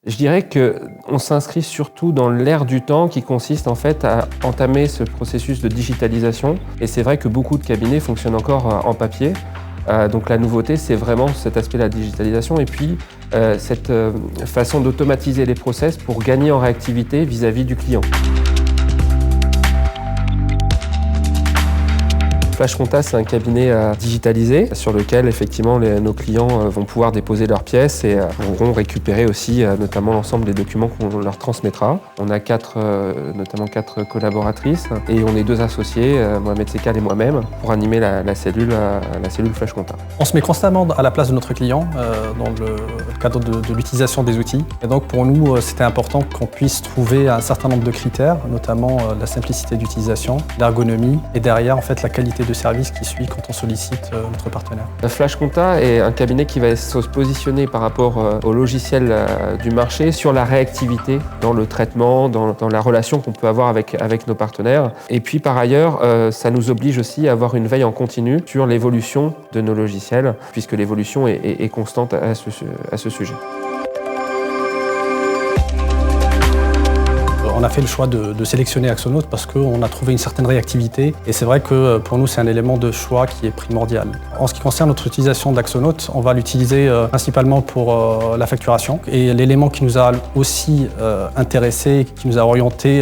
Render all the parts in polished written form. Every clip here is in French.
Je dirais qu'on s'inscrit surtout dans l'ère du temps qui consiste en fait à entamer ce processus de digitalisation. Et c'est vrai que beaucoup de cabinets fonctionnent encore en papier. Donc la nouveauté, c'est vraiment cet aspect de la digitalisation et puis cette façon d'automatiser les process pour gagner en réactivité vis-à-vis du client. Flash Compta, c'est un cabinet digitalisé sur lequel effectivement nos clients vont pouvoir déposer leurs pièces et pourront récupérer aussi notamment l'ensemble des documents qu'on leur transmettra. On a notamment quatre collaboratrices et on est 2 associés, Mohamed Sekal et moi-même, pour animer la cellule Flash Compta. On se met constamment à la place de notre client dans le cadre de l'utilisation des outils. Et donc pour nous, c'était important qu'on puisse trouver un certain nombre de critères, notamment la simplicité d'utilisation, l'ergonomie et derrière en fait la qualité de service qui suit quand on sollicite notre partenaire. Flash Compta est un cabinet qui va se positionner par rapport au logiciel du marché sur la réactivité dans le traitement, dans la relation qu'on peut avoir avec nos partenaires. Et puis par ailleurs, ça nous oblige aussi à avoir une veille en continu sur l'évolution de nos logiciels, puisque l'évolution est constante à ce sujet. On a fait le choix de sélectionner Axonote parce qu'on a trouvé une certaine réactivité et c'est vrai que pour nous c'est un élément de choix qui est primordial. En ce qui concerne notre utilisation d'Axonote, on va l'utiliser principalement pour la facturation et l'élément qui nous a aussi intéressé, qui nous a orienté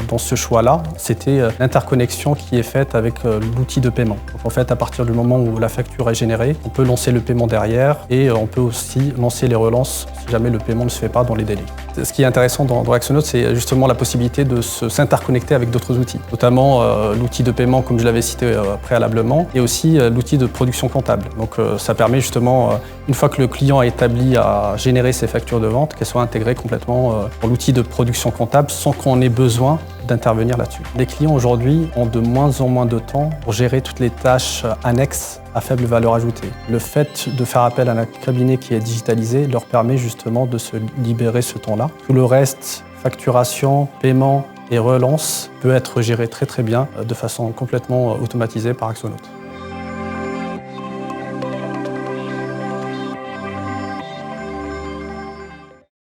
dans ce choix-là, c'était l'interconnexion qui est faite avec l'outil de paiement. Donc en fait, à partir du moment où la facture est générée, on peut lancer le paiement derrière et on peut aussi lancer les relances si jamais le paiement ne se fait pas dans les délais. Ce qui est intéressant dans Axonote, c'est justement la possibilité de s'interconnecter avec d'autres outils, notamment l'outil de paiement, comme je l'avais cité préalablement, et aussi l'outil de production comptable. Donc ça permet justement, une fois que le client a établi à générer ses factures de vente, qu'elles soient intégrées complètement dans l'outil de production comptable sans qu'on ait besoin d'intervenir là-dessus. Les clients aujourd'hui ont de moins en moins de temps pour gérer toutes les tâches annexes à faible valeur ajoutée. Le fait de faire appel à un cabinet qui est digitalisé leur permet justement de se libérer ce temps-là. Tout le reste, facturation, paiement et relance peut être géré très bien de façon complètement automatisée par Axonote.